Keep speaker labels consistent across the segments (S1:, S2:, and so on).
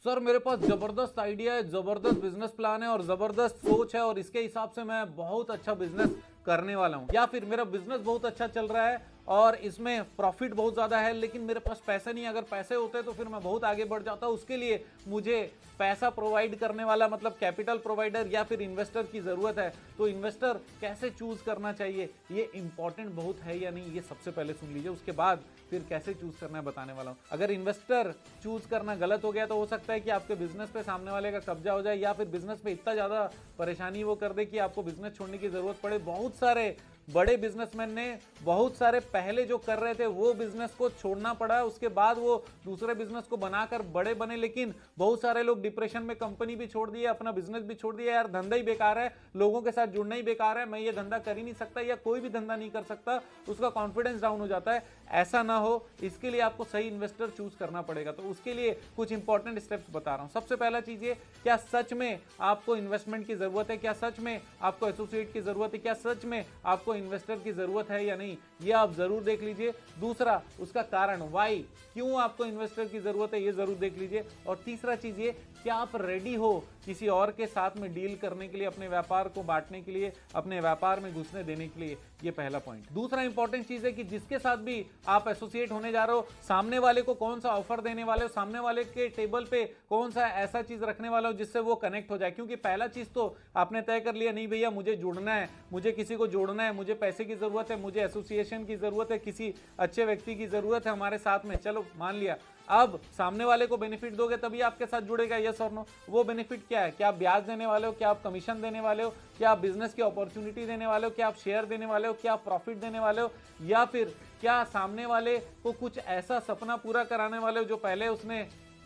S1: Sir मेरे पास जबरदस्त idea है, जबरदस्त बिजनेस प्लान है और जबरदस्त सोच है और इसके हिसाब से मैं बहुत अच्छा बिजनेस करने वाला हूं। या फिर मेरा बिजनेस बहुत अच्छा चल रहा है और इसमें प्रॉफिट बहुत ज्यादा है, लेकिन मेरे पास पैसे नहीं। अगर पैसे होते तो फिर मैं बहुत आगे बढ़ जाता। उसके लिए मुझे पैसा प्रोवाइड करने वाला मतलब कैपिटल प्रोवाइडर या फिर इन्वेस्टर की जरूरत है। तो इन्वेस्टर कैसे चूज करना चाहिए, ये इंपॉर्टेंट बहुत है या नहीं, ये सबसे पहले सुन लीजिए। उसके बाद फिर कैसे चूज करना है बताने वाला हूं। अगर इन्वेस्टर चूज करना गलत हो गया तो हो सकता है कि आपके बिजनेस पे सामने वाले का कब्जा हो जाए, या फिर बिजनेस पे इतना ज्यादा परेशानी वो कर दे कि आपको बिजनेस छोड़ने की जरूरत पड़े। बहुत सारे बड़े बिजनेसमैन ने बहुत सारे पहले जो कर रहे थे वो बिजनेस को छोड़ना पड़ा, उसके बाद वो दूसरे बिजनेस को बनाकर बड़े बने। लेकिन बहुत सारे लोग डिप्रेशन में कंपनी भी छोड़ दिए, अपना बिजनेस भी छोड़ दिया। यार धंधा ही बेकार है, लोगों के साथ जुड़ना ही बेकार है, मैं ये धंधा कर ही नहीं सकता या कोई भी धंधा नहीं कर सकता, उसका कॉन्फिडेंस डाउन हो जाता है। ऐसा ना हो, इसके लिए आपको सही इन्वेस्टर चूज करना पड़ेगा। तो उसके लिए कुछ इंपॉर्टेंट स्टेप्स बता रहा हूं। सबसे पहला चीज ये, क्या सच में आपको इन्वेस्टमेंट की जरूरत है, क्या सच में आपको एसोसिएट की जरूरत है, क्या सच में आपको इन्वेस्टर की जरूरत है या नहीं, ये आप जरूर देख लीजिए। दूसरा, उसका कारण, वाई, क्यों आपको इन्वेस्टर की जरूरत है, ये जरूर देख लीजिए। और तीसरा चीज ये, क्या आप रेडी हो किसी और के साथ में डील करने के लिए, अपने व्यापार को बांटने के लिए, अपने व्यापार में घुसने देने के लिए। ये पहला पॉइंट। दूसरा इंपॉर्टेंट चीज है कि जिसके साथ भी आप एसोसिएट होने जा रहे हो, सामने वाले को कौन सा ऑफर देने वाले हो, सामने वाले के टेबल पे कौन सा ऐसा चीज रखने वाले हो जिससे वो कनेक्ट हो जाए। क्योंकि पहला चीज तो आपने तय कर लिया, नहीं भैया मुझे जुड़ना है, मुझे किसी को जोड़ना है, मुझे पैसे की जरूरत है, मुझे एसोसिएशन की जरूरत है, किसी अच्छे व्यक्ति की जरूरत है हमारे साथ में, चलो मान लिया। अब सामने वाले को बेनिफिट दोगे तभी आपके साथ जुड़ेगा, यस और नो। वो बेनिफिट क्या है, क्या आप ब्याज देने वाले हो, क्या आप कमीशन देने वाले हो, क्या आप बिजनेस की अपॉर्चुनिटी देने वाले हो, क्या आप शेयर देने वाले हो, क्या आप प्रॉफिट देने वाले हो, या फिर क्या सामने वाले को कुछ ऐसा सपना पूरा कराने वाले हो जो पहले उसने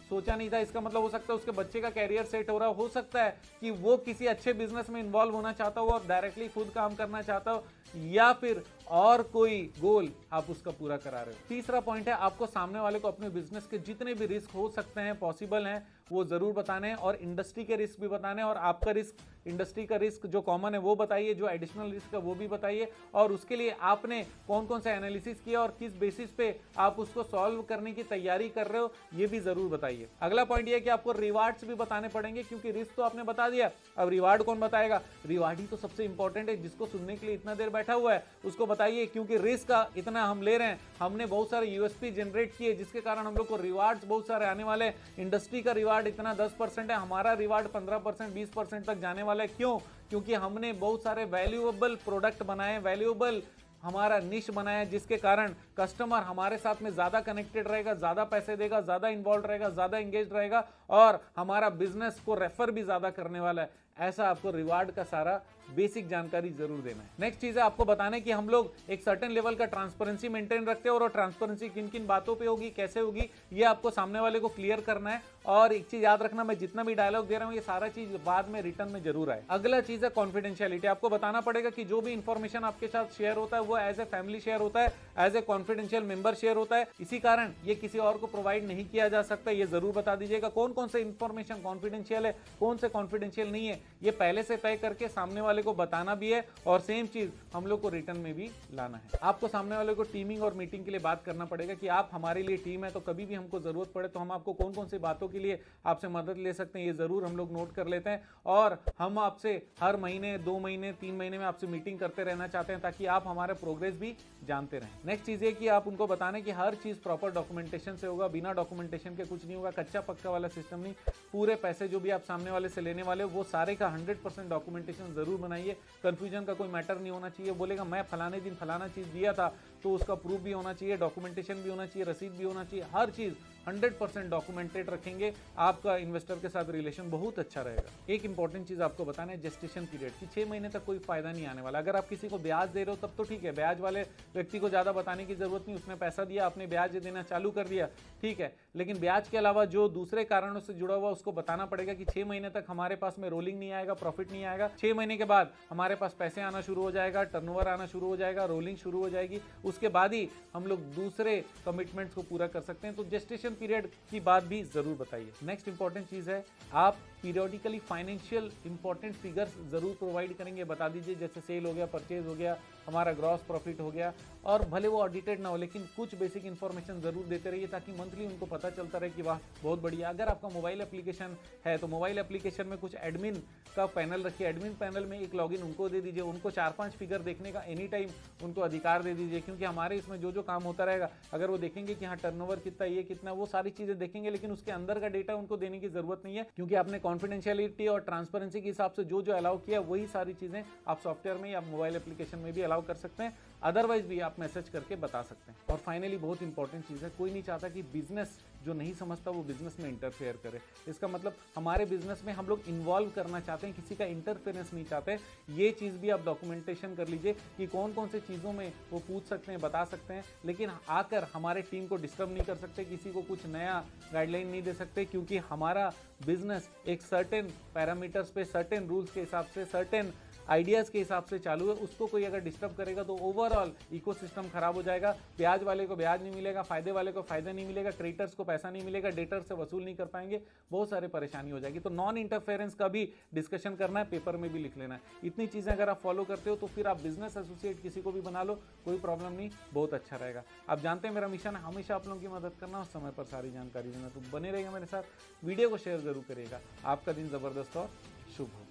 S1: सोचा नहीं था। इसका मतलब हो सकता है उसके बच्चे का कैरियर सेट हो रहा हो सकता है कि वो किसी अच्छे बिजनेस में इन्वॉल्व होना चाहता हो और डायरेक्टली खुद काम करना चाहता हो, या फिर और कोई गोल आप उसका पूरा करा रहे हो। तीसरा पॉइंट है, आपको सामने वाले को अपने बिजनेस के जितने भी रिस्क हो सकते हैं, पॉसिबल हैं, वो जरूर बताने हैं, और इंडस्ट्री के रिस्क भी बताने हैं, और आपका रिस्क, इंडस्ट्री का रिस्क जो कॉमन है वो बताइए, जो एडिशनल रिस्क है वो भी बताइए, और उसके लिए आपने कौन कौन सा एनालिसिस किया और किस बेसिस पे आप उसको सॉल्व करने की तैयारी कर रहे हो, ये भी जरूर बताइए। अगला पॉइंट ये है कि आपको रिवार्ड्स भी बताने पड़ेंगे, क्योंकि रिस्क तो आपने बता दिया, अब रिवार्ड कौन बताएगा। रिवार्ड ही तो सबसे इंपॉर्टेंट है, जिसको सुनने के लिए इतना देर बैठा हुआ है उसको बताइए। क्योंकि रिस्क का इतना हम ले रहे हैं, हमने बहुत सारे यूएसपी जनरेट किए जिसके कारण हम लोग को रिवार्ड्स बहुत सारे आने वाले। इंडस्ट्री का रिवार्ड इतना 10% है, हमारा रिवार्ड 15% 20% तक जाने वाला है। क्यों? क्योंकि हमने बहुत सारे वैल्यूएबल प्रोडक्ट बनाए, वैल्यूएबल हमारा निश बनाया, जिसके कारण कस्टमर हमारे साथ में ज्यादा कनेक्टेड रहेगा, ज्यादा पैसे देगा, ज्यादा इन्वॉल्व रहेगा, ज्यादा एंगेज रहेगा, और हमारा बिजनेस को रेफर भी ज्यादा करने वाला है। ऐसा आपको रिवार्ड का सारा बेसिक जानकारी जरूर देना है। नेक्स्ट चीज है आपको बताने कि हम लोग एक सर्टेन लेवल का ट्रांसपेरेंसी मेंटेन रखते हैं, और ट्रांसपेरेंसी किन किन बातों पे होगी, कैसे होगी, ये आपको सामने वाले को क्लियर करना है। और एक चीज याद रखना, मैं जितना भी डायलॉग दे रहा हूं ये सारा चीज बाद में रिटर्न में जरूर आए। अगला चीज है कॉन्फिडेंशियलिटी। आपको बताना पड़ेगा कि जो भी इंफॉर्मेशन आपके साथ शेयर होता है वो एज ए फैमिली शेयर होता है, as a confidential member share होता है। इसी कारण ये किसी और को प्रोवाइड नहीं किया जा सकता। ये जरूर बता दीजिएगा कौन कौन से इंफॉर्मेशन कॉन्फिडेंशियल है, कौन से कॉन्फिडेंशियल नहीं है, ये पहले से तय करके सामने वाले को बताना भी है। और सेम चीज हम लोग को रिटर्न में भी लाना है। आपको सामने वाले को टीमिंग और मीटिंग के लिए बात करना पड़ेगा कि आप हमारे लिए टीम है, तो कभी भी हमको जरूरत पड़े तो हम आपको कौन कौन सी बातों के लिए आपसे मदद ले सकते हैं, ये जरूर हम लोग नोट कर लेते हैं। और हम आपसे हर महीने, 2 महीने, 3 महीने में आपसे मीटिंग करते रहना चाहते हैं, ताकि आप हमारे प्रोग्रेस भी जानते रहें। नेक्स्ट चीज है कि आप उनको बताने कि हर चीज प्रॉपर डॉक्यूमेंटेशन से होगा, बिना डॉक्यूमेंटेशन के कुछ नहीं होगा, कच्चा पक्का वाला सिस्टम नहीं। पूरे पैसे जो भी आप सामने वाले से लेने वाले हो वो सारे का 100% डॉक्यूमेंटेशन जरूर बनाइए। कंफ्यूजन का कोई मैटर नहीं होना चाहिए। बोलेगा मैं फलाने दिन फलाना चीज दिया था, तो उसका प्रूफ भी होना चाहिए, डॉक्यूमेंटेशन भी होना चाहिए, रसीद भी होना चाहिए, हर चीज 100% डॉक्यूमेंटेड रखेंगे। आपका इन्वेस्टर के साथ रिलेशन बहुत अच्छा रहेगा। एक इंपॉर्टेंट चीज आपको बताना है, जेस्टेशन पीरियड की 6 महीने तक कोई फायदा नहीं आने वाला। अगर आप किसी को ब्याज दे रहे हो तब तो ठीक है, ब्याज वाले व्यक्ति को ज्यादा बताने की जरूरत नहीं, उसने पैसा दिया, आपने ब्याज देना चालू कर दिया, ठीक है। लेकिन ब्याज के अलावा जो दूसरे कारणों से जुड़ा हुआ उसको बताना पड़ेगा कि 6 महीने तक हमारे पास में रोलिंग नहीं आएगा, प्रॉफिट नहीं आएगा। 6 महीने के बाद हमारे पास पैसे आना शुरू हो जाएगा, टर्नओवर आना शुरू हो जाएगा, रोलिंग शुरू हो जाएगी। उसके बाद ही हम लोग दूसरे कमिटमेंट्स को पूरा कर सकते हैं। तो जेस्टेशन पीरियड की बात भी जरूर बताइए। नेक्स्ट इंपॉर्टेंट चीज है, आप पीरियोडिकली फाइनेंशियल इंपॉर्टेंट फिगर्स जरूर प्रोवाइड करेंगे, बता दीजिए, जैसे सेल हो गया, परचेज हो गया, हमारा ग्रॉस प्रॉफिट हो गया। और भले वो ऑडिटेड ना हो लेकिन कुछ बेसिक इन्फॉर्मेशन ज़रूर देते रहिए ताकि मंथली उनको पता चलता रहे कि वाह बहुत बढ़िया। अगर आपका मोबाइल एप्लीकेशन है तो मोबाइल एप्लीकेशन में कुछ एडमिन का पैनल रखिए, एडमिन पैनल में एक लॉगिन उनको दे दीजिए, उनको 4-5 फिगर देखने का एनी टाइम उनको अधिकार दे दीजिए, क्योंकि हमारे इसमें जो काम होता रहेगा अगर वो देखेंगे कि हाँ टर्नओवर कितना, ये कितना, वो सारी चीज़ें देखेंगे, लेकिन उसके अंदर का डेटा उनको देने की जरूरत नहीं है, क्योंकि आपने कॉन्फिडेंशियलिटी और ट्रांसपेरेंसी के हिसाब से जो अलाउ किया वही सारी चीज़ें आप सॉफ्टवेयर में या मोबाइल एप्लीकेशन में भी अलाउ कर सकते हैं। अदरवाइज भी आप मैसेज करके बता सकते हैं। और फाइनली बहुत इंपॉर्टेंट चीज़ है, कोई नहीं चाहता कि बिजनेस जो नहीं समझता वो बिजनेस में इंटरफेयर करे। इसका मतलब हमारे बिजनेस में हम लोग इन्वॉल्व करना चाहते हैं, किसी का इंटरफेरेंस नहीं चाहते। ये चीज़ भी आप डॉक्यूमेंटेशन कर लीजिए कि कौन कौन से चीज़ों में वो पूछ सकते हैं, बता सकते हैं, लेकिन आकर हमारे टीम को डिस्टर्ब नहीं कर सकते, किसी को कुछ नया गाइडलाइन नहीं दे सकते, क्योंकि हमारा बिजनेस एक सर्टेन पैरामीटर्स पे, सर्टेन रूल्स के हिसाब से, सर्टेन आइडियाज़ के हिसाब से चालू है। उसको कोई अगर डिस्टर्ब करेगा तो ओवरऑल इकोसिस्टम खराब हो जाएगा। ब्याज वाले को ब्याज नहीं मिलेगा, फायदे वाले को फायदा नहीं मिलेगा, क्रेडिटर्स को पैसा नहीं मिलेगा, डेटर से वसूल नहीं कर पाएंगे, बहुत सारे परेशानी हो जाएगी। तो नॉन इंटरफेरेंस का भी डिस्कशन करना है, पेपर में भी लिख लेना है। इतनी चीज़ें अगर आप फॉलो करते हो तो फिर आप बिजनेस एसोसिएट किसी को भी बना लो, कोई प्रॉब्लम नहीं, बहुत अच्छा रहेगा। आप जानते हैं मेरा मिशन है हमेशा आप लोगों की मदद करना और समय पर सारी जानकारी देना, तो बने रहिएगा मेरे साथ, वीडियो को शेयर जरूर करिएगा। आपका दिन ज़बरदस्त और शुभ हो।